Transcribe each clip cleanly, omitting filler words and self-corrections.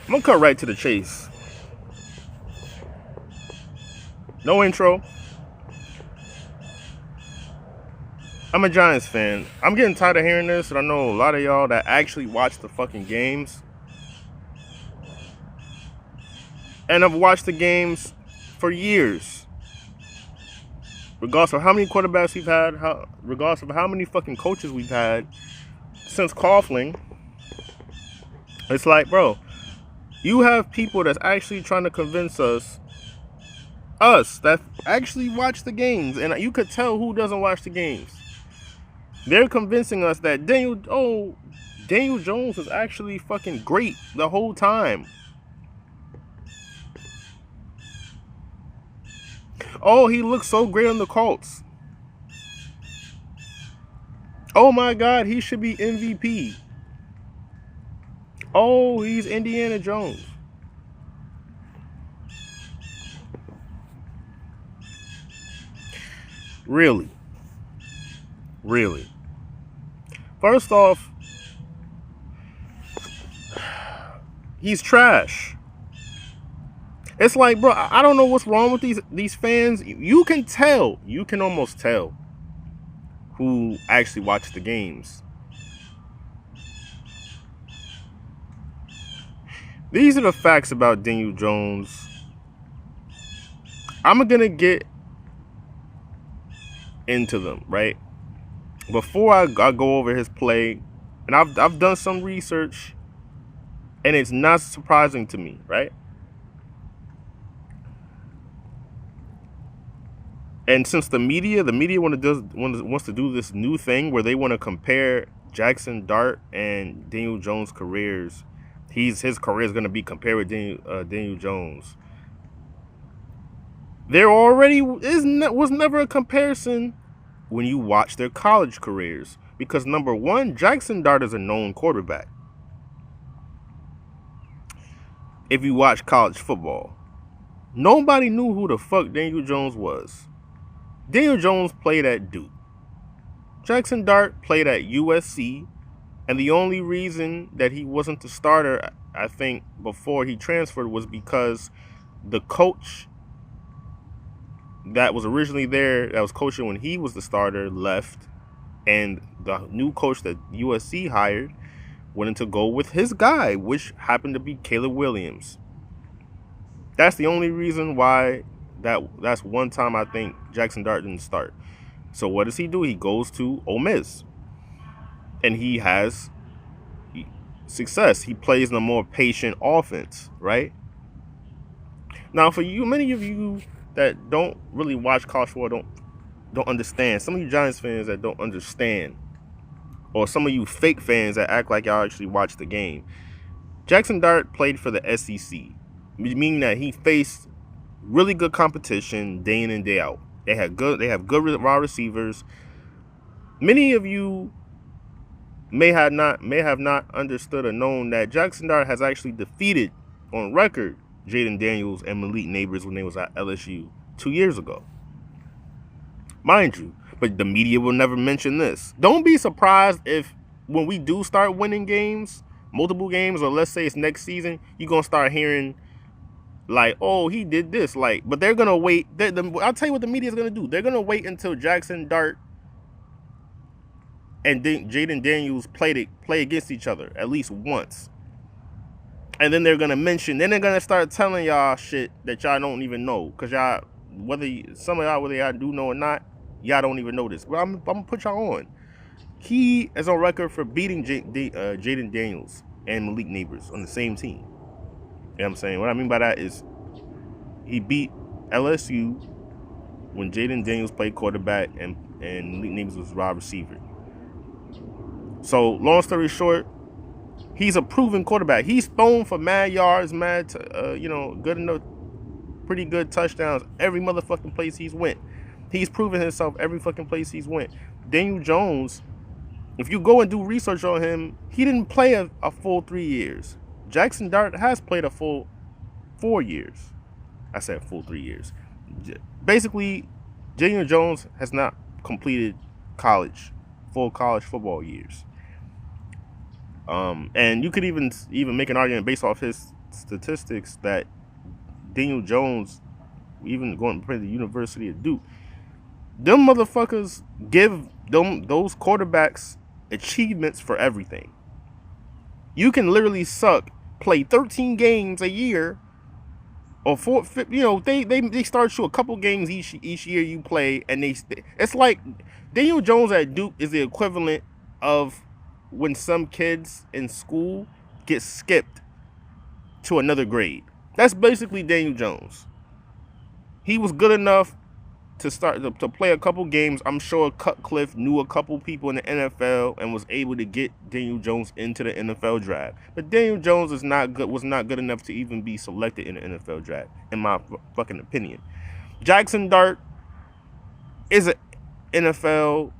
I'm gonna cut right to the chase. No intro. I'm a Giants fan. I'm getting tired of hearing this, and I know a lot of y'all that actually watch the fucking games. And I've watched the games for years. Regardless of how many quarterbacks we've had, regardless of how many fucking coaches we've had since Coughlin, it's like, bro, you have people that's actually trying to convince us that actually watch the games, and you could tell who doesn't watch the games. They're convincing us that Daniel Jones was actually fucking great the whole time. Oh, he looks so great on the Colts. Oh my God, he should be MVP. Oh, he's Indiana Jones. Really? Really? First off, he's trash. It's like, bro, I don't know what's wrong with these fans. You can tell. You can almost tell who actually watches the games. These are the facts about Daniel Jones. I'm gonna get into them, right? Before I go over his play, and I've done some research, and it's not surprising to me, right? And since the media wants to do this new thing where they want to compare Jackson Dart and Daniel Jones' careers, his career is going to be compared with Daniel Jones. There already was never a comparison when you watch their college careers, because number one, Jackson Dart is a known quarterback. If you watch college football, nobody knew who the fuck Daniel Jones was. Daniel Jones played at Duke. Jackson Dart played at USC, and the only reason that he wasn't the starter, I think, before he transferred was because the coach that was originally there, that was coaching when he was the starter, left, and the new coach that USC hired went to go with his guy, which happened to be Caleb Williams. That's the only reason why that's one time I think Jackson Dart didn't start. So what does he do? He goes to Ole Miss, and he has success. He plays in a more patient offense, right? Now, for you, many of you that don't really watch college football don't understand. Some of you Giants fans that don't understand, or some of you fake fans that act like y'all actually watch the game. Jackson Dart played for the SEC, meaning that he faced really good competition day in and day out. They have good wide receivers. Many of you may have not understood or known that Jackson Dart has actually defeated on record Jaden Daniels and Malik Nabers when they was at LSU 2 years ago. Mind you, but the media will never mention this. Don't be surprised if when we do start winning games, multiple games, or let's say it's next season, you're going to start hearing like, oh, he did this. Like, but they're going to wait. I'll tell you what the media is going to do. They're going to wait until Jackson Dart and Jaden Daniels play against each other at least once. And then they're going to mention, then they're going to start telling y'all shit that y'all don't even know. Because some of y'all do know or not, y'all don't even know this. But I'm going to put y'all on. He is on record for beating Jaden Daniels and Malik Nabers on the same team. You know what I'm saying? What I mean by that is he beat LSU when Jaden Daniels played quarterback and Malik Nabers was wide receiver. So, long story short, he's a proven quarterback. He's thrown for mad yards, good enough, pretty good touchdowns every motherfucking place he's went. He's proven himself every fucking place he's went. Daniel Jones, if you go and do research on him, he didn't play a full 3 years. Jackson Dart has played a full 4 years. I said full 3 years. Basically, Daniel Jones has not completed full college football years. And you could even make an argument based off his statistics that Daniel Jones, even going to play the University of Duke, them motherfuckers give those quarterbacks achievements for everything. You can literally play 13 games a year, or they start you a couple games each year you play, and it's like Daniel Jones at Duke is the equivalent of when some kids in school get skipped to another grade. That's basically Daniel Jones. He was good enough to start to play a couple games. I'm sure Cutcliffe knew a couple people in the NFL and was able to get Daniel Jones into the NFL draft. But Daniel Jones was not good enough to even be selected in the NFL draft, in my fucking opinion. Jackson Dart is an NFL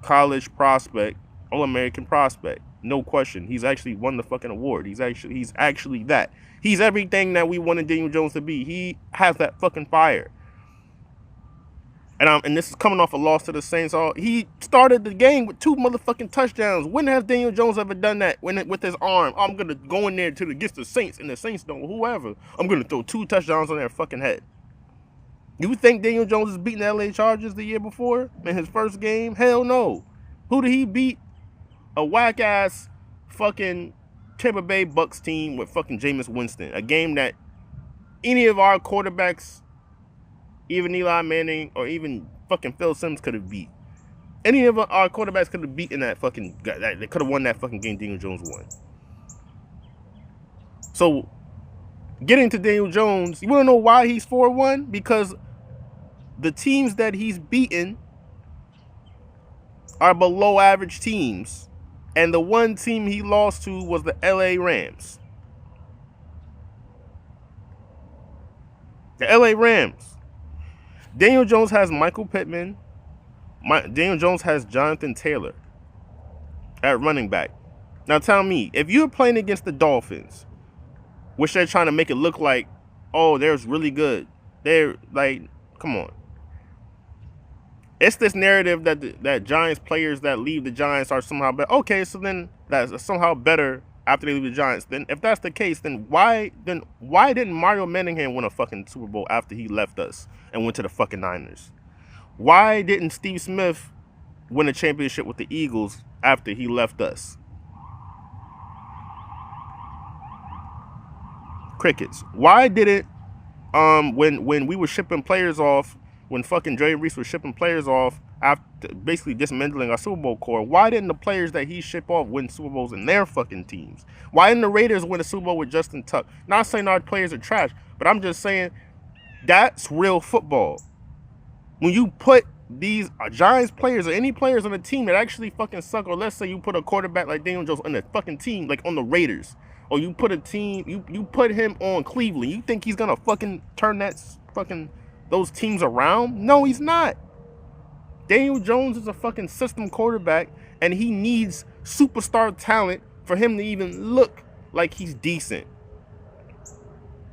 college prospect, All-American prospect. No question. He's actually won the fucking award. He's actually that. He's everything that we wanted Daniel Jones to be. He has that fucking fire. And this is coming off a loss to the Saints. He started the game with 2 motherfucking touchdowns. When has Daniel Jones ever done that? With his arm, I'm gonna go in there against the Saints, and the Saints don't, whoever, I'm gonna throw 2 touchdowns on their fucking head. You think Daniel Jones is beating the LA Chargers the year before in his first game? Hell no. Who did he beat? A whack ass fucking Tampa Bay Bucks team with fucking Jameis Winston. A game that any of our quarterbacks, even Eli Manning or even fucking Phil Simms, could have beat. Any of our quarterbacks could have beaten that fucking guy. They could have won that fucking game Daniel Jones won. So, getting to Daniel Jones, you want to know why he's 4-1? Because the teams that he's beaten are below average teams. And the one team he lost to was the LA Rams. The LA Rams. Daniel Jones has Michael Pittman. Daniel Jones has Jonathan Taylor at running back. Now tell me, if you're playing against the Dolphins, which they're trying to make it look like, oh, they're really good. They're like, come on. It's this narrative that Giants players that leave the Giants are somehow better. Okay, so then that's somehow better after they leave the Giants. Then if that's the case, then why didn't Mario Manningham win a fucking Super Bowl after he left us and went to the fucking Niners? Why didn't Steve Smith win a championship with the Eagles after he left us? Crickets. Why didn't when we were shipping players off, when fucking Dre Reese was shipping players off after basically dismantling our Super Bowl core, why didn't the players that he shipped off win Super Bowls in their fucking teams? Why didn't the Raiders win a Super Bowl with Justin Tuck? Not saying our players are trash, but I'm just saying that's real football. When you put these Giants players or any players on a team that actually fucking suck, or let's say you put a quarterback like Daniel Jones on the fucking team, like on the Raiders, or you put you put him on Cleveland, you think he's gonna fucking turn those teams around? No, he's not. Daniel Jones is a fucking system quarterback, and he needs superstar talent for him to even look like he's decent.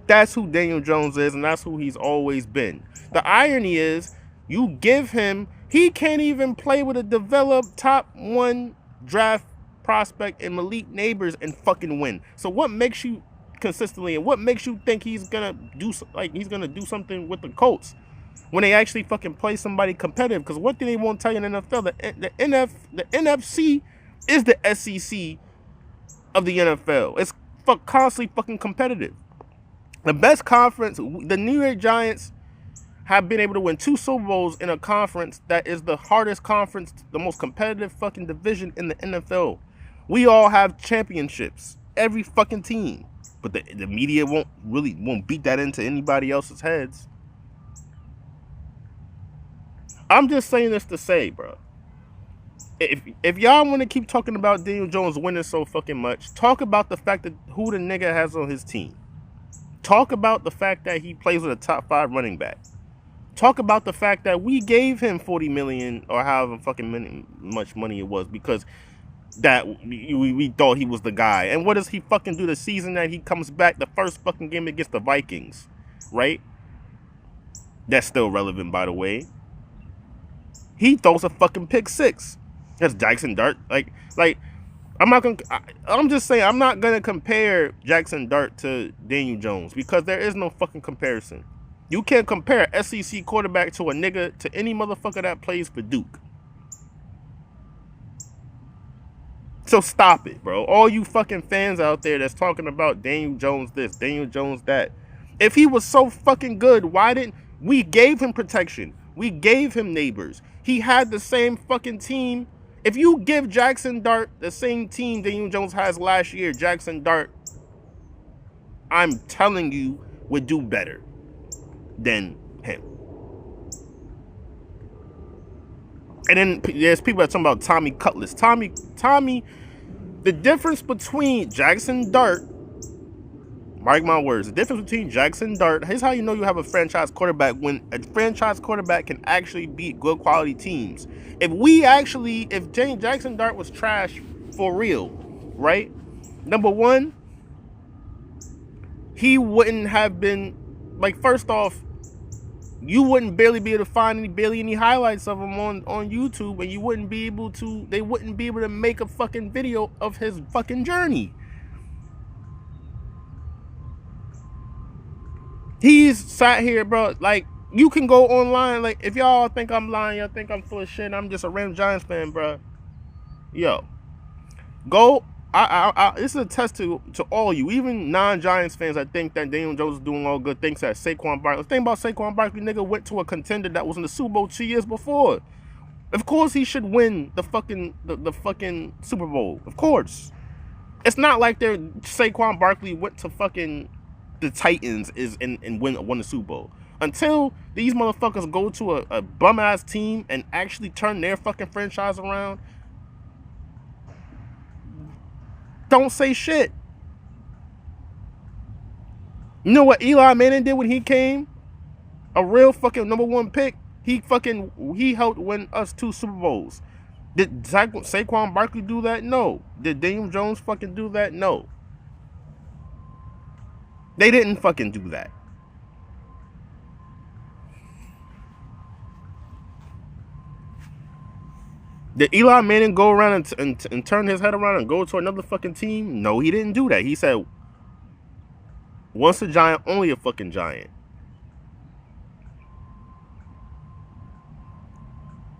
That's who Daniel Jones is, and that's who he's always been. The irony is, you give him, he can't even play with a developed top 1 draft prospect in Malik Neighbors and fucking win. So what makes you consistently, and what makes you think he's gonna do something with the Colts when they actually fucking play somebody competitive? Because one thing they won't tell you in the NFL, the NFC is the SEC of the NFL. It's constantly fucking competitive. The best conference, the New York Giants have been able to win 2 Super Bowls in a conference that is the hardest conference, the most competitive fucking division in the NFL. We all have championships, every fucking team. But the media won't beat that into anybody else's heads. I'm just saying this to say, bro. If y'all want to keep talking about Daniel Jones winning so fucking much, talk about the fact that who the nigga has on his team. Talk about the fact that he plays with a top 5 running back. Talk about the fact that we gave him $40 million or however fucking much money it was because that we thought he was the guy. And what does he fucking do the season that he comes back, the first fucking game against the Vikings, right? That's still relevant, by the way. He throws a fucking pick 6. That's Jackson Dart. Like I'm just saying I'm not gonna compare Jackson Dart to Daniel Jones because there is no fucking comparison. You can't compare an SEC quarterback to a nigga to any motherfucker that plays for Duke. So stop it, bro. All you fucking fans out there that's talking about Daniel Jones this, Daniel Jones that. If he was so fucking good, why didn't we gave him protection? We gave him neighbors. He had the same fucking team. If you give Jackson Dart the same team Daniel Jones has last year, Jackson Dart, I'm telling you, would do better than him. And then there's people that talking about Tommy Cutlass. Tommy, the difference between Jackson Dart, mark my words, the difference between Jackson Dart, here's how you know you have a franchise quarterback when a franchise quarterback can actually beat good quality teams. If Jackson Dart was trash for real, right? Number one, he wouldn't have been, like, first off, you wouldn't barely be able to find any highlights of him on YouTube, and they wouldn't be able to make a fucking video of his fucking journey. He's sat here, bro, like, you can go online, like, if y'all think I'm lying, y'all think I'm full of shit, I'm just a random Giants fan, bro. Yo, go. This is a test to all you, even non-Giants fans that think that Daniel Jones is doing all good things. That Saquon Barkley. The thing about Saquon Barkley, nigga, went to a contender that was in the Super Bowl 2 years before. Of course, he should win the fucking Super Bowl. Of course, it's not like Saquon Barkley went to fucking the Titans and won the Super Bowl. Until these motherfuckers go to a bum ass team and actually turn their fucking franchise around. Don't say shit. You know what Eli Manning did when he came? A real fucking number one pick. He helped win us 2 Super Bowls. Did Saquon Barkley do that? No. Did Daniel Jones fucking do that? No. They didn't fucking do that. Did Eli Manning go around and turn his head around and go to another fucking team? No, he didn't do that. He said, once a Giant, only a fucking Giant.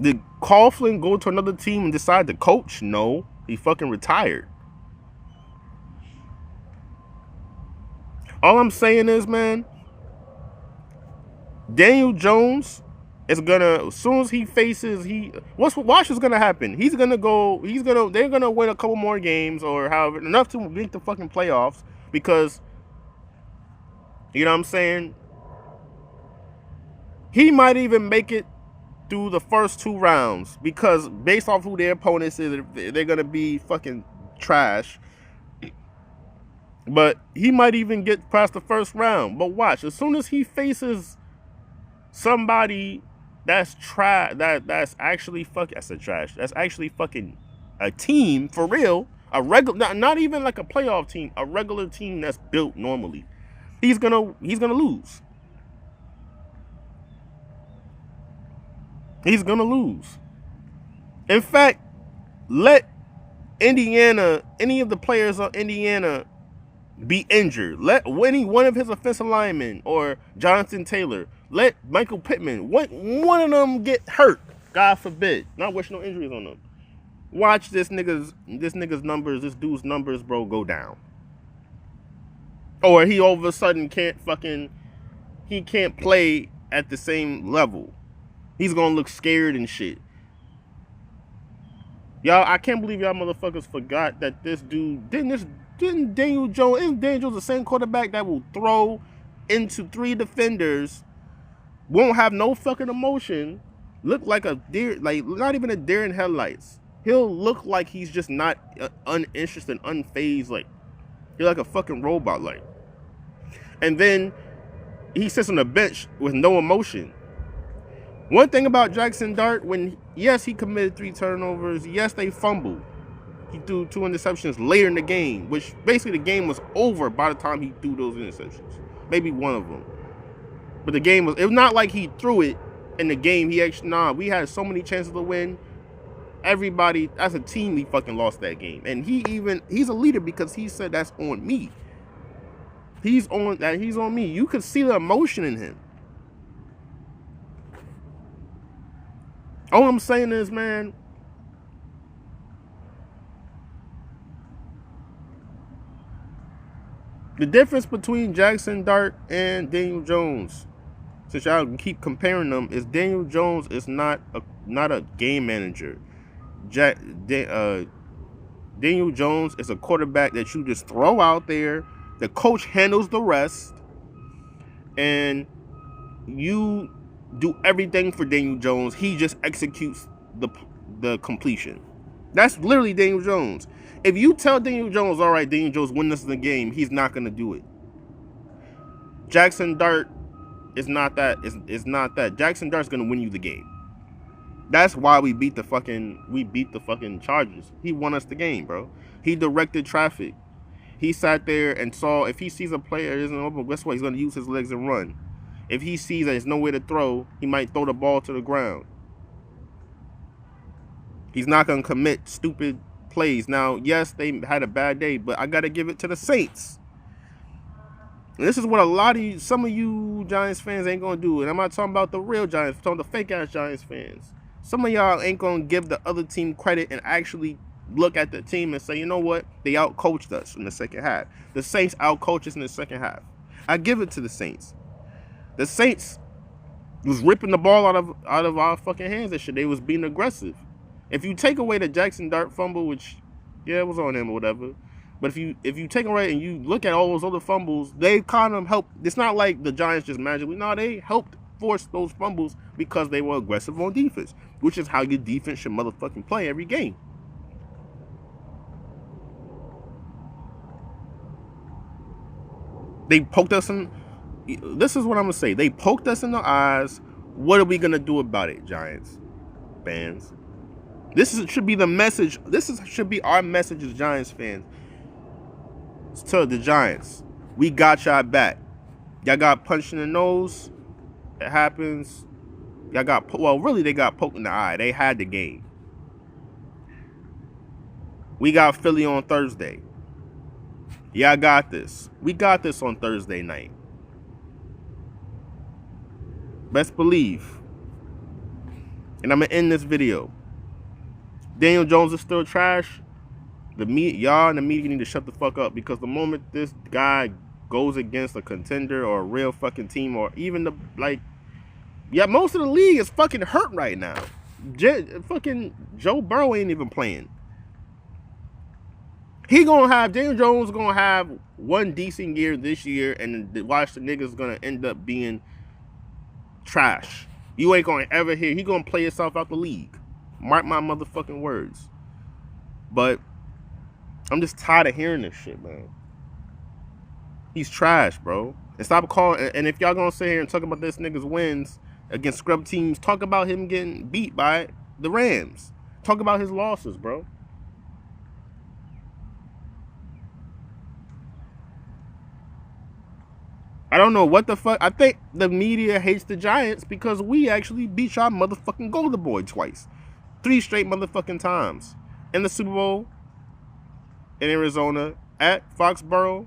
Did Coughlin go to another team and decide to coach? No, he fucking retired. All I'm saying is, man, Daniel Jones is gonna, as soon as he faces, watch what's gonna happen. They're gonna win a couple more games or however, enough to make the fucking playoffs, because, you know what I'm saying, he might even make it through the first 2 rounds, because based off who their opponents is, they're gonna be fucking trash. But he might even get past the first round. But watch, as soon as he faces somebody that's that's actually fucking, I said trash, that's actually fucking a team for real, a regular, not even like a playoff team, a regular team that's built normally, he's gonna lose. He's gonna lose. In fact, let Indiana, any of the players on Indiana, be injured. Let any one of his offensive linemen or Jonathan Taylor, let Michael Pittman, one of them get hurt. God forbid. Not wishing no injuries on them. Watch this dude's numbers, bro, go down. Or he all of a sudden can't play at the same level. He's gonna look scared and shit. Y'all, I can't believe y'all motherfuckers forgot that this dude isn't Daniel Jones the same quarterback that will throw into 3 defenders, won't have no fucking emotion, look like a deer, like not even a deer in headlights. He'll look like he's just not uninterested, unfazed, like he's like a fucking robot, like. And then he sits on the bench with no emotion. One thing about Jackson Dart, yes, he committed 3 turnovers, yes, they fumbled. He threw 2 interceptions later in the game, which basically the game was over by the time he threw those interceptions. Maybe one of them. But it was not like he threw it in the game. We had so many chances to win. everybody, as a team, he fucking lost that game. And he's a leader because he said that's on me. He's on me. You could see the emotion in him. All I'm saying is, man, the difference between Jackson Dart and Daniel Jones, since y'all keep comparing them, is Daniel Jones is not a game manager. Daniel Jones is a quarterback that you just throw out there. The coach handles the rest, and you do everything for Daniel Jones. He just executes the completion. That's literally Daniel Jones. If you tell Daniel Jones, all right, Daniel Jones, win this in the game, he's not going to do it. Jackson Dart is not that. Is not that. Jackson Dart's going to win you the game. That's why we beat the fucking Chargers. He won us the game, bro. He directed traffic. He sat there and saw if he sees a player isn't open, guess what? He's going to use his legs and run. If he sees that there's nowhere to throw, he might throw the ball to the ground. He's not going to commit stupid plays. Now, yes, they had a bad day, but I got to give it to the Saints. And this is what some of you Giants fans ain't going to do. And I'm not talking about the real Giants. I'm talking about the fake-ass Giants fans. Some of y'all ain't going to give the other team credit and actually look at the team and say, you know what? They outcoached us in the second half. The Saints outcoached us in the second half. I give it to the Saints. The Saints was ripping the ball out of our fucking hands and shit. They was being aggressive. If you take away the Jackson Dart fumble, which, yeah, it was on him or whatever, but if you take away and you look at all those other fumbles, they kind of helped. It's not like the Giants just magically. No, they helped force those fumbles because they were aggressive on defense, which is how your defense should motherfucking play every game. They poked us in. This is what I'm going to say. They poked us in the eyes. What are we going to do about it, Giants fans? Should be the message. Should be our message as Giants fans. To the Giants. We got y'all back. Y'all got punched in the nose. It happens. Y'all got, really they got poked in the eye. They had the game. We got Philly on Thursday. Y'all got this. We got this on Thursday night. Best believe. And I'm going to end this video. Daniel Jones is still trash. Y'all in the media need to shut the fuck up, because the moment this guy goes against a contender or a real fucking team, or even most of the league is fucking hurt right now. Fucking Joe Burrow ain't even playing. Daniel Jones gonna have one decent year this year, and watch the niggas gonna end up being trash. You ain't gonna ever hear. He gonna play himself out the league. Mark my motherfucking words. But I'm just tired of hearing this shit, man. He's trash, bro. And stop calling. And if y'all gonna sit here and talk about this nigga's wins against scrub teams, talk about him getting beat by the Rams. Talk about his losses, bro. I don't know what the fuck. I think the media hates the Giants because we actually beat y'all motherfucking Golden Boy twice. 3 straight motherfucking times. In the Super Bowl, in Arizona, at Foxborough.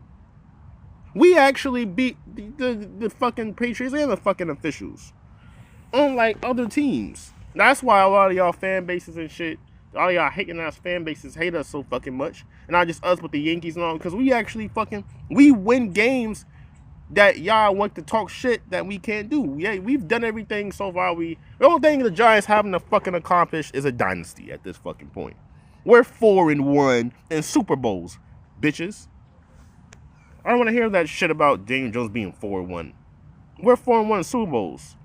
We actually beat the fucking Patriots and the fucking officials. Unlike other teams. That's why a lot of y'all fan bases and shit, all y'all hating ass fan bases hate us so fucking much. And not just us, but the Yankees and all. Because we actually we win games that y'all want to talk shit that we can't do. Yeah, we've done everything so far. The only thing the Giants haven't to fucking accomplish is a dynasty at this fucking point. We're 4-1 in Super Bowls, bitches. I don't want to hear that shit about Daniel Jones being 4-1. We're 4-1 in Super Bowls.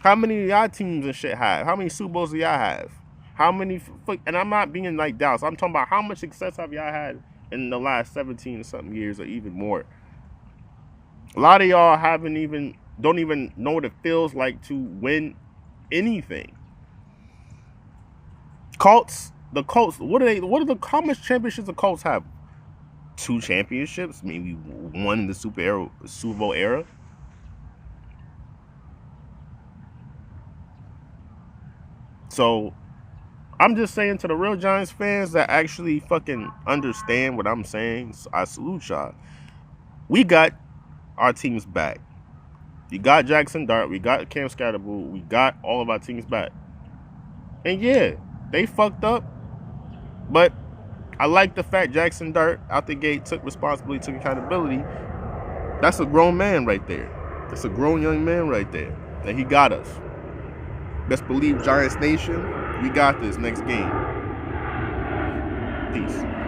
How many of y'all teams and shit have? How many Super Bowls do y'all have? How many? And I'm not being like Dallas. I'm talking about how much success have y'all had in the last 17 or something years, or even more. A lot of y'all don't even know what it feels like to win anything. The Colts, how much championships the Colts have? 2 championships, maybe 1 in the Super Bowl era. So I'm just saying to the real Giants fans that actually fucking understand what I'm saying, I salute y'all. We got our teams back. We got Jackson Dart. We got Cam Scatterbull. We got all of our teams back. And yeah, they fucked up. But I like the fact Jackson Dart out the gate took responsibility, took accountability. That's a grown man right there. That's a grown young man right there. And he got us. Best believe, Giants Nation, we got this next game. Peace.